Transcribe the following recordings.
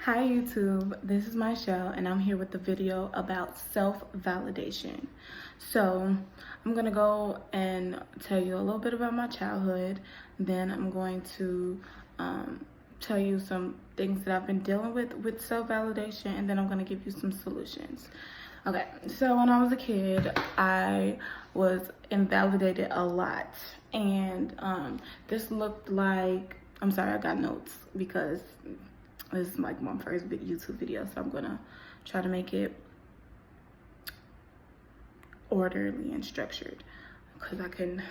Hi YouTube, this is Myshell and I'm here with a video about self-validation. So I'm gonna go and tell you a little bit about my childhood, then I'm going to tell you some things that I've been dealing with self-validation, and then I'm gonna give you some solutions. Okay, so when I was a kid, I was invalidated a lot, and this looked like, I'm sorry, I got notes because this is like my first big YouTube video, so I'm gonna try to make it orderly and structured because I can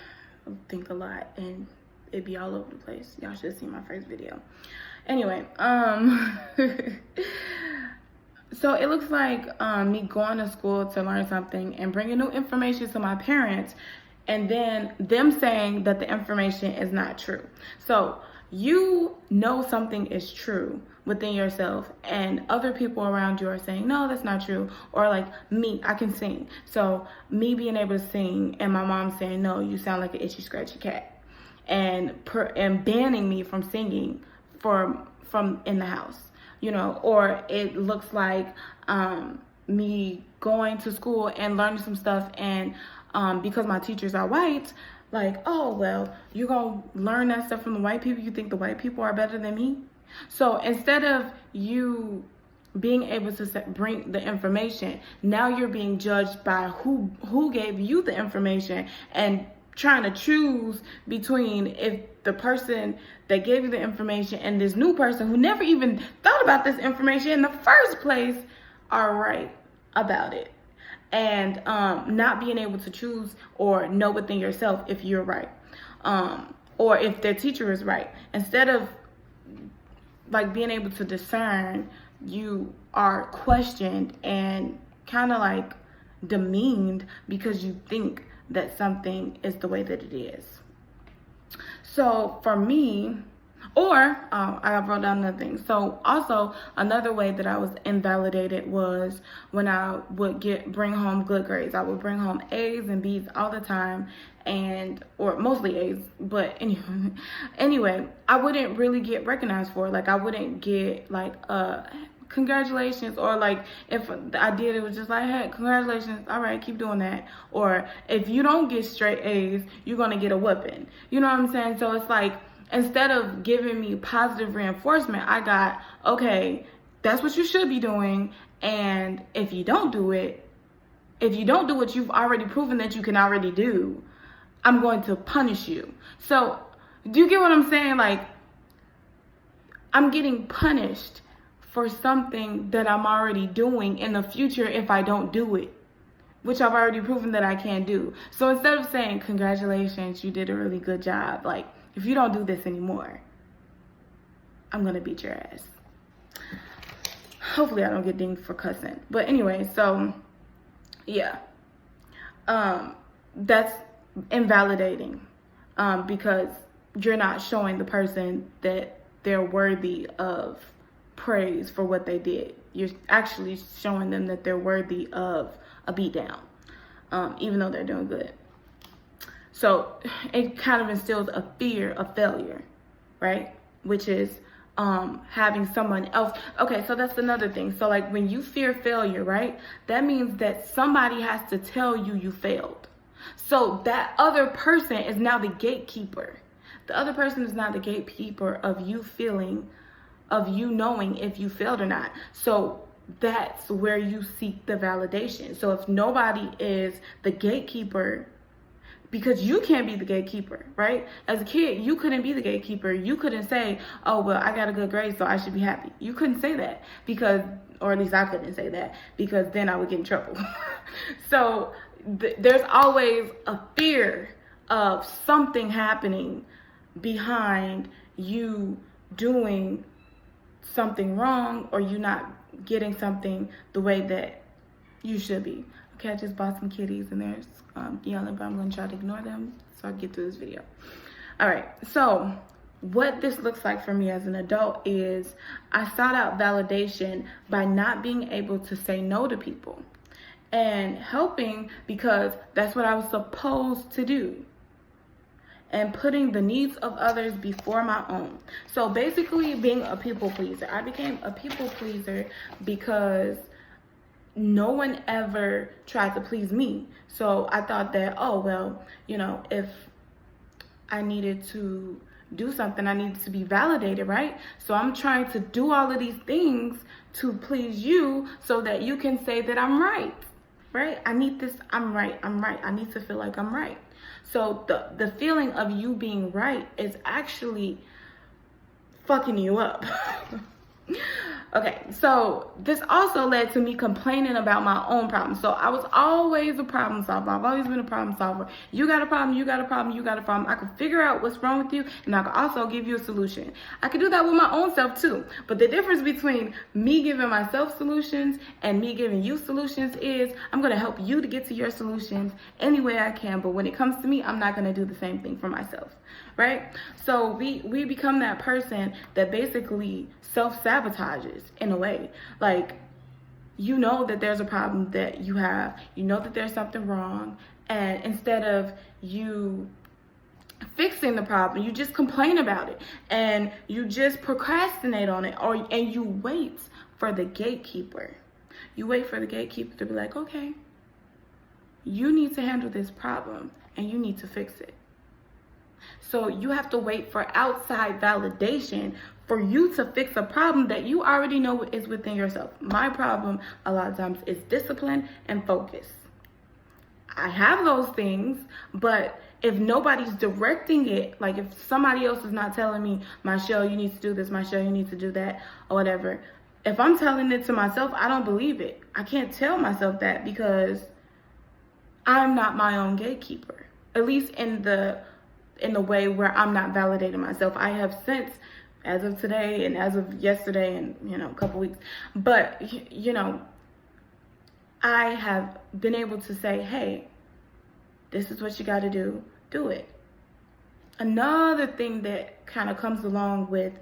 think a lot and it'd be all over the place. Y'all should see my first video. Anyway, so it looks like me going to school to learn something and bringing new information to my parents, and then them saying that the information is not true. So you know something is true within yourself and other people around you are saying, no, that's not true. Or like me, I can sing. So me being able to sing and my mom saying, no, you sound like an itchy, scratchy cat. And banning me from singing from in the house, you know. Or it looks like me going to school and learning some stuff, and because my teachers are white, like, oh, well, you're going to learn that stuff from the white people. You think the white people are better than me? So instead of you being able to bring the information, now you're being judged by who gave you the information, and trying to choose between if the person that gave you the information and this new person who never even thought about this information in the first place are right about it. And not being able to choose or know within yourself if you're right, or if their teacher is right. Instead of like being able to discern, you are questioned and kind of like demeaned because you think that something is the way that it is. So for me, I wrote down another thing. So also another way that I was invalidated was when I would bring home good grades. I would bring home A's and B's all the time, or mostly A's. But anyway, I wouldn't really get recognized for it. Like I wouldn't get like congratulations, or like if I did, it was just like, hey, congratulations, all right, keep doing that. Or if you don't get straight A's, you're gonna get a whooping. You know what I'm saying? So it's like, instead of giving me positive reinforcement, I got, okay, that's what you should be doing, and if you don't do what you've already proven that you can already do, I'm going to punish you. So do you get what I'm saying? Like, I'm getting punished for something that I'm already doing in the future if I don't do it, which I've already proven that I can do. So instead of saying, congratulations, you did a really good job, like, if you don't do this anymore, I'm gonna beat your ass. Hopefully I don't get dinged for cussing. But anyway, so yeah, that's invalidating, because you're not showing the person that they're worthy of praise for what they did. You're actually showing them that they're worthy of a beat down, even though they're doing good. So it kind of instills a fear of failure, right? Which is having someone else. Okay, so that's another thing. So like when you fear failure, right? That means that somebody has to tell you you failed. So that other person is now the gatekeeper. The other person is now the gatekeeper of you knowing if you failed or not. So that's where you seek the validation. So if nobody is the gatekeeper, because you can't be the gatekeeper, right? As a kid, you couldn't be the gatekeeper. You couldn't say, oh, well, I got a good grade, so I should be happy. You couldn't say that because, or at least I couldn't say that, because then I would get in trouble. So there's always a fear of something happening behind you doing something wrong, or you not getting something the way that you should be. Okay, I just bought some kitties and they're yelling, but I'm gonna try to ignore them so I can get through this video. All right, so what this looks like for me as an adult is I sought out validation by not being able to say no to people and helping because that's what I was supposed to do. and putting the needs of others before my own. So basically being a people pleaser. I became a people pleaser because no one ever tried to please me. So I thought that, oh, well, you know, if I needed to do something, I needed to be validated, right? So I'm trying to do all of these things to please you so that you can say that I'm right, right? I need this, I'm right. I need to feel like I'm right. So the feeling of you being right is actually fucking you up. Okay, so this also led to me complaining about my own problems. So I was always a problem solver. I've always been a problem solver. You got a problem, you got a problem, you got a problem. I can figure out what's wrong with you, and I can also give you a solution. I can do that with my own self too. But the difference between me giving myself solutions and me giving you solutions is I'm going to help you to get to your solutions any way I can. But when it comes to me, I'm not going to do the same thing for myself, right? So we become that person that basically self-sabotages in a way. Like, you know that there's a problem that you have, you know that there's something wrong, and instead of you fixing the problem, you just complain about it and you just procrastinate on it, and you wait for the gatekeeper. You wait for the gatekeeper to be like, okay, you need to handle this problem and you need to fix it. So you have to wait for outside validation for you to fix a problem that you already know is within yourself. My problem a lot of times is discipline and focus. I have those things, but if nobody's directing it, like if somebody else is not telling me, Myshell, you need to do this, Myshell, you need to do that, or whatever. If I'm telling it to myself, I don't believe it. I can't tell myself that because I'm not my own gatekeeper. At least in the way where I'm not validating myself. I have since, as of today and as of yesterday and, a couple weeks, but, I have been able to say, hey, this is what you got to do it. Another thing that kind of comes along with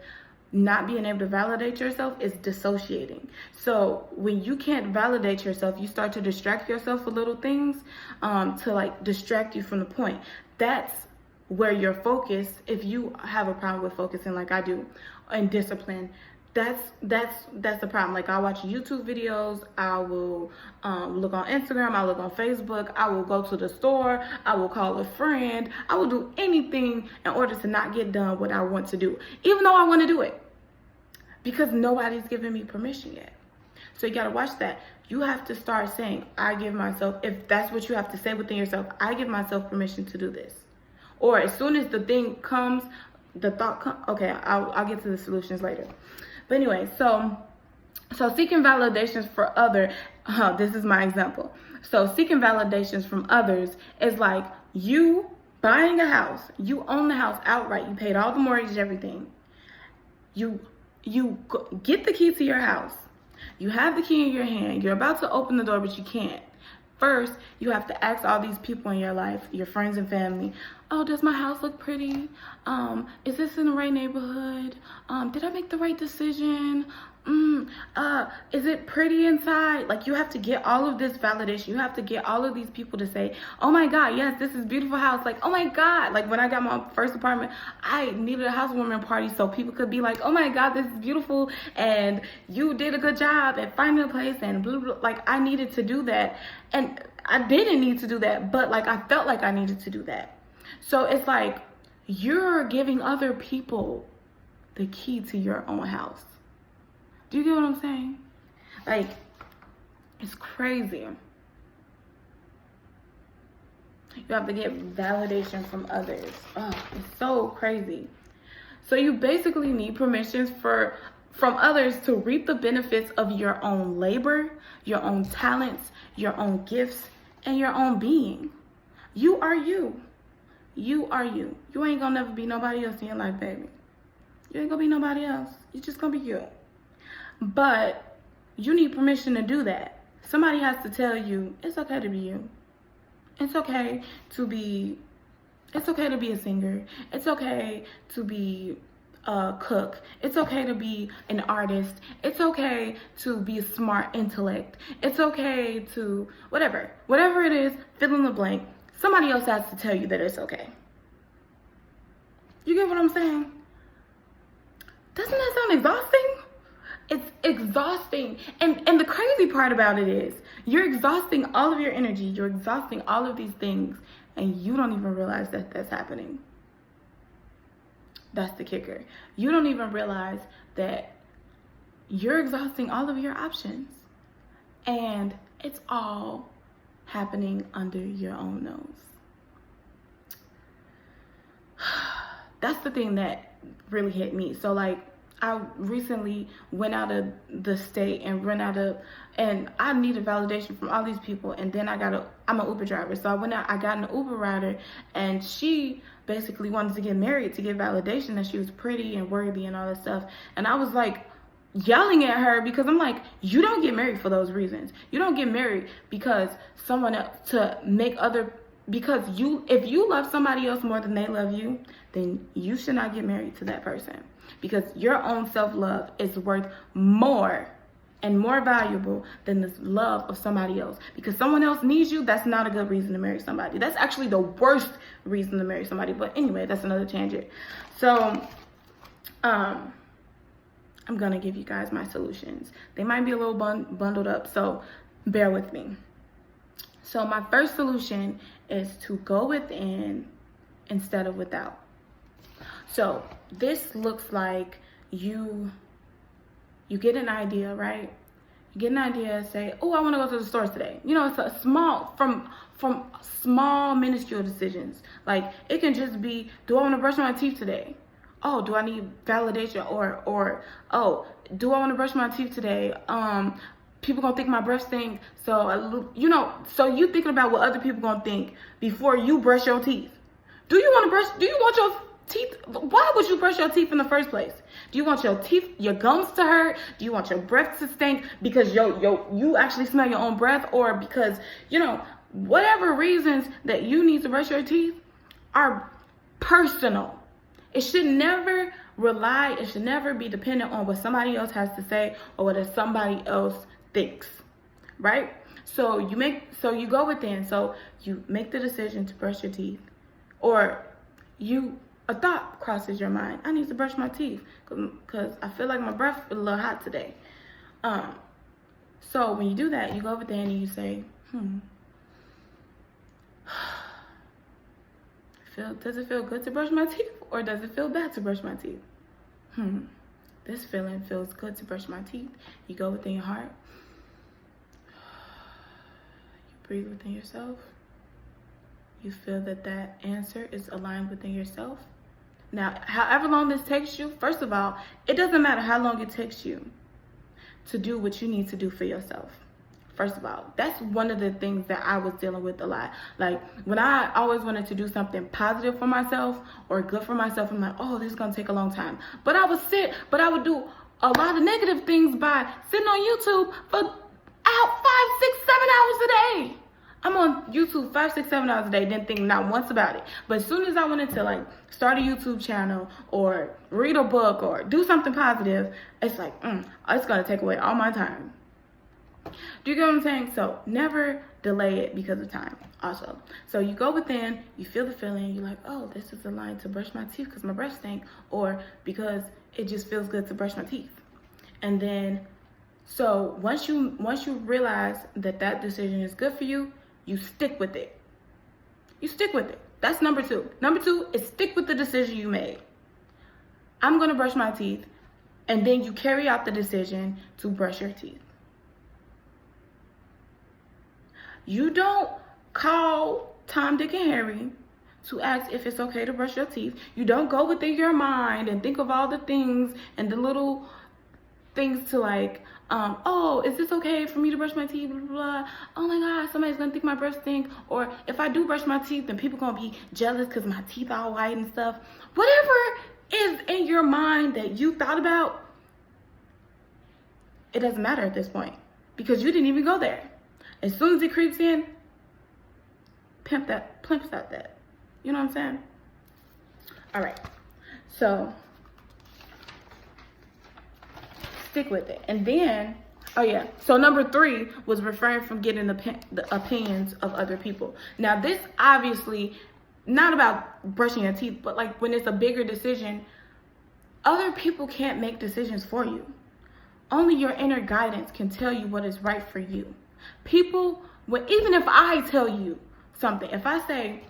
not being able to validate yourself is dissociating. So when you can't validate yourself, you start to distract yourself with little things to like distract you from the point. That's where your focus, if you have a problem with focusing like I do, and discipline, that's the problem. Like, I watch YouTube videos, I will look on Instagram, I look on Facebook, I will go to the store, I will call a friend, I will do anything in order to not get done what I want to do, even though I want to do it, because nobody's giving me permission yet. So you got to watch that. You have to start saying, I give myself, if that's what you have to say within yourself, I give myself permission to do this. Or as soon as the thing comes, the thought comes, okay, I'll get to the solutions later. But anyway, so seeking validations for this is my example. So seeking validations from others is like you buying a house. You own the house outright. You paid all the mortgage, everything. You get the key to your house. You have the key in your hand. You're about to open the door, but you can't. First, you have to ask all these people in your life, your friends and family, oh, does my house look pretty? Is this in the right neighborhood? Did I make the right decision? Is it pretty inside? Like, you have to get all of this validation. You have to get all of these people to say, oh my God, yes, this is a beautiful house. Like, oh my God. Like, when I got my first apartment, I needed a housewarming party so people could be like, oh my God, this is beautiful. And you did a good job at finding a place and blah, blah. Like, I needed to do that. And I didn't need to do that, but like, I felt like I needed to do that. So it's like, you're giving other people the key to your own house. Do you get what I'm saying? Like, it's crazy. You have to get validation from others. Oh, it's so crazy. So you basically need permissions from others to reap the benefits of your own labor, your own talents, your own gifts, and your own being. You are you. You are you. You ain't gonna never be nobody else in your life, baby. You ain't gonna be nobody else. You just gonna be you. But you need permission to do that. Somebody has to tell you it's okay to be you. It's okay to be a singer. It's okay to be a cook. It's okay to be an artist. It's okay to be a smart intellect. It's okay to whatever it is, fill in the blank. Somebody else has to tell you that it's okay. You get what I'm saying? Doesn't that sound exhausting? It's exhausting. And the crazy part about it is you're exhausting all of your energy. You're exhausting all of these things, and you don't even realize that that's happening. That's the kicker. You don't even realize that you're exhausting all of your options, and it's all happening under your own nose. That's the thing that really hit me. So like, I recently went out of the state and and I needed validation from all these people. And then I'm an Uber driver. So I went out, I got an Uber rider, and she basically wanted to get married to get validation that she was pretty and worthy and all that stuff. And I was like yelling at her because I'm like, you don't get married for those reasons. You don't get married because someone else if you love somebody else more than they love you, then you should not get married to that person. Because your own self-love is worth more and more valuable than the love of somebody else. Because someone else needs you, that's not a good reason to marry somebody. That's actually the worst reason to marry somebody. But anyway, that's another tangent. So, I'm going to give you guys my solutions. They might be a little bundled up, so bear with me. So my first solution is to go within instead of without. So this looks like you get an idea, right? You get an idea, say, oh, I want to go to the store today. You know, it's a from small, minuscule decisions. Like, it can just be, do I want to brush my teeth today? Oh, do I need validation? Or oh, do I want to brush my teeth today? People gonna think my breath stink. So, so you thinking about what other people gonna think before you brush your teeth. Do you want your teeth? Why would you brush your teeth in the first place? Do you want your gums to hurt? Do you want your breath to stink because you actually smell your own breath? Or because, whatever reasons that you need to brush your teeth are personal. It should never be dependent on what somebody else has to say or what somebody else thinks, right? So you go within, so you make the decision to brush your teeth, or a thought crosses your mind, I need to brush my teeth because I feel like my breath is a little hot today. So when you do that, you go over there and you say, does it feel good to brush my teeth, or does it feel bad to brush my teeth? This feeling feels good to brush my teeth. You go within your heart. You breathe within yourself. You feel that answer is aligned within yourself. Now, however long this takes you, first of all, it doesn't matter how long it takes you to do what you need to do for yourself. First of all, that's one of the things that I was dealing with a lot. Like, when I always wanted to do something positive for myself or good for myself, I'm like, oh, this is going to take a long time. But I would do a lot of negative things by sitting on YouTube for 5, 6, 7 hours a day. I'm on YouTube 5, 6, 7 hours a day, didn't think not once about it. But as soon as I wanted to start a YouTube channel or read a book or do something positive, it's like, it's going to take away all my time. Do you get what I'm saying? So never delay it because of time also. So you go within, you feel the feeling, you're like, oh, this is aligned to brush my teeth because my breath stink, or because it just feels good to brush my teeth. And then, so once you realize that decision is good for you, you stick with it. You stick with it. That's number 2. Number 2 is stick with the decision you made. I'm going to brush my teeth. And then you carry out the decision to brush your teeth. You don't call Tom, Dick, and Harry to ask if it's okay to brush your teeth. You don't go within your mind and think of all the things and the little things to oh, is this okay for me to brush my teeth? Blah, blah, blah. Oh my God, somebody's gonna think my breath stink. Or if I do brush my teeth, then people gonna be jealous because my teeth are all white and stuff. Whatever is in your mind that you thought about, it doesn't matter at this point because you didn't even go there. As soon as it creeps in, pimps out that. You know what I'm saying? All right. So stick with it. And then, so number 3 was refrain from getting the opinions of other people. Now, this obviously not about brushing your teeth, but like when it's a bigger decision, other people can't make decisions for you. Only your inner guidance can tell you what is right for you. People, even if I tell you something, if I say,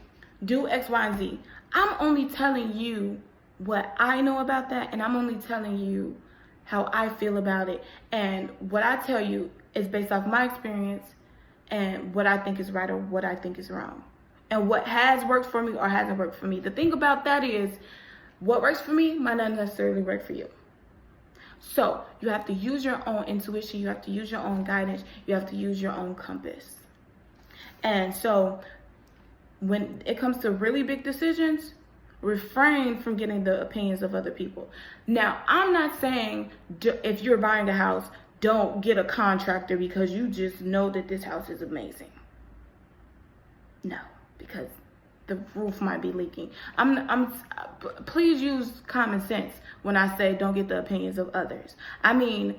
do X, Y, and Z, I'm only telling you what I know about that, and I'm only telling you how I feel about it. And what I tell you is based off my experience and what I think is right or what I think is wrong. And what has worked for me or hasn't worked for me. The thing about that is, what works for me might not necessarily work for you. So you have to use your own intuition. You have to use your own guidance. You have to use your own compass. And so when it comes to really big decisions, refrain from getting the opinions of other people. Now, I'm not saying if you're buying a house, don't get a contractor because you just know that this house is amazing. No, because the roof might be leaking. Please use common sense when I say don't get the opinions of others. I mean,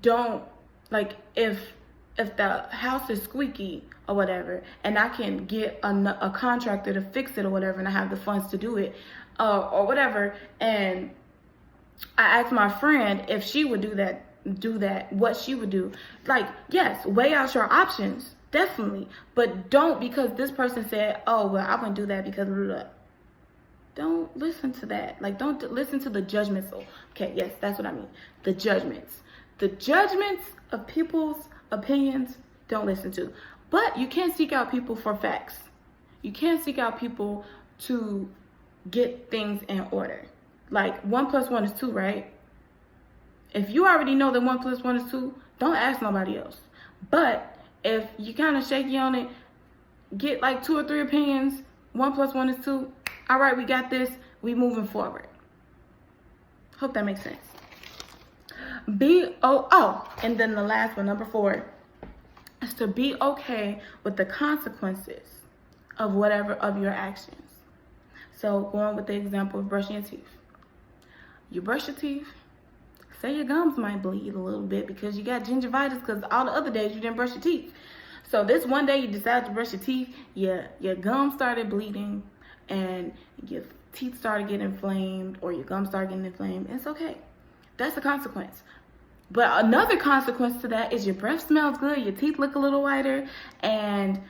don't, like, if the house is squeaky or whatever, and I can get a contractor to fix it or whatever, and I have the funds to do it, or whatever, and I asked my friend if she would do that, what she would do. Like, yes, weigh out your options, definitely, but don't, because this person said, oh, well, I wouldn't do that because blah, blah, blah. Don't listen to that. Like, don't listen to the judgments. Okay, yes, that's what I mean. The judgments of people's opinions, don't listen to. But you can seek out people for facts. You can seek out people to get things in order. Like, 1 + 1 is 2, right? If you already know that 1 + 1 is 2, don't ask nobody else. But if you kind of shaky on it, get like 2 or 3 opinions. 1 + 1 is 2. All right, we got this. We moving forward. Hope that makes sense. And then the last one, number 4, is to be okay with the consequences of whatever of your actions. So going with the example of brushing your teeth. You brush your teeth, say your gums might bleed a little bit because you got gingivitis because all the other days you didn't brush your teeth. So this one day you decided to brush your teeth, your gums started bleeding and your teeth started getting inflamed or your gums started getting inflamed. It's okay. That's a consequence. But another consequence to that is your breath smells good, your teeth look a little whiter, and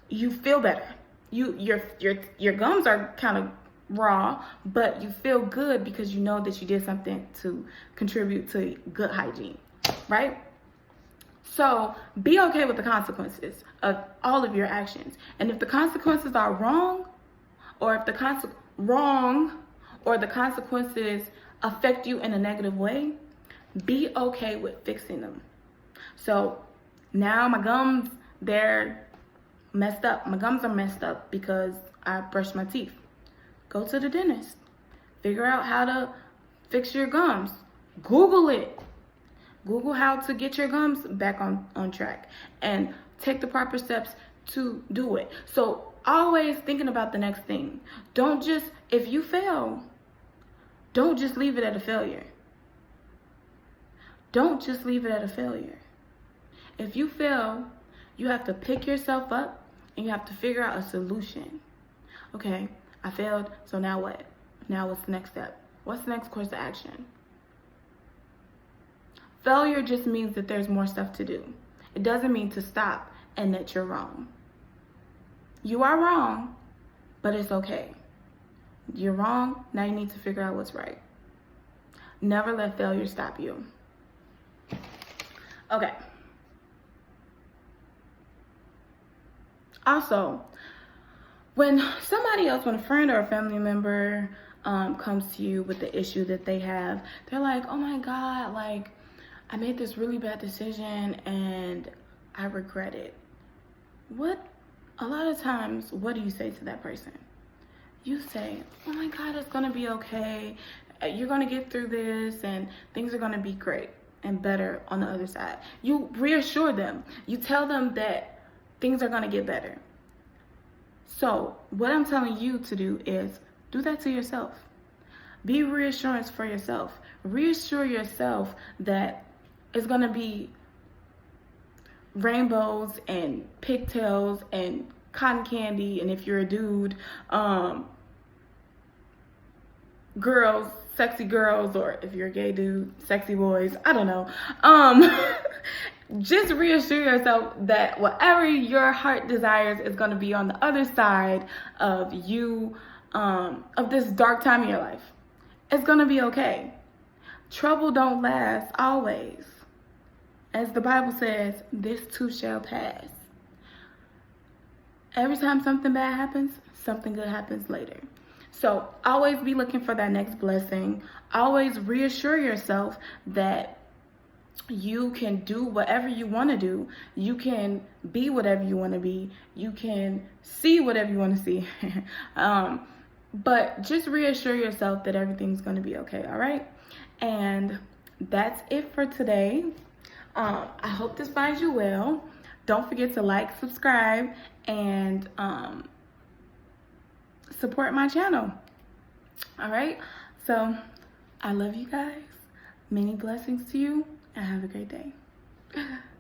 you feel better. Your gums are kind of raw, but you feel good because you know that you did something to contribute to good hygiene, right? So be okay with the consequences of all of your actions. And if the consequences are wrong, or if the consequences affect you in a negative way, be okay with fixing them. So now my gums, they're messed up. My gums are messed up because I brushed my teeth. Go to the dentist. Figure out how to fix your gums. Google it. Google how to get your gums back on track and take the proper steps to do it. So always thinking about the next thing. Don't just, if you fail, don't just leave it at a failure. Don't just leave it at a failure. If you fail, you have to pick yourself up and you have to figure out a solution. Okay, I failed, so now what? Now what's the next step? What's the next course of action? Failure just means that there's more stuff to do. It doesn't mean to stop and that you're wrong. You are wrong, but it's okay. You're wrong, now you need to figure out what's right. Never let failure stop you. Okay. Also, when a friend or a family member comes to you with the issue that they have, they're like, oh my God, like, I made this really bad decision and I regret it. A lot of times, what do you say to that person? You say, oh my God, it's gonna be okay. You're gonna get through this and things are gonna be great and better on the other side. You reassure them. You tell them that things are gonna get better. So what I'm telling you to do is do that to yourself. Be reassurance for yourself. Reassure yourself that it's gonna be rainbows and pigtails and cotton candy, and if you're a dude, girls, sexy girls, or if you're a gay dude, sexy boys, I don't know. Just reassure yourself that whatever your heart desires is going to be on the other side of you, of this dark time in your life. It's going to be okay. Trouble don't last always. As the Bible says, this too shall pass. Every time something bad happens, something good happens later. So always be looking for that next blessing. Always reassure yourself that you can do whatever you want to do. You can be whatever you want to be. You can see whatever you want to see. But just reassure yourself that everything's going to be okay, all right? And that's it for today. I hope this finds you well. Don't forget to like, subscribe, and support my channel. All right? So, I love you guys. Many blessings to you, and have a great day.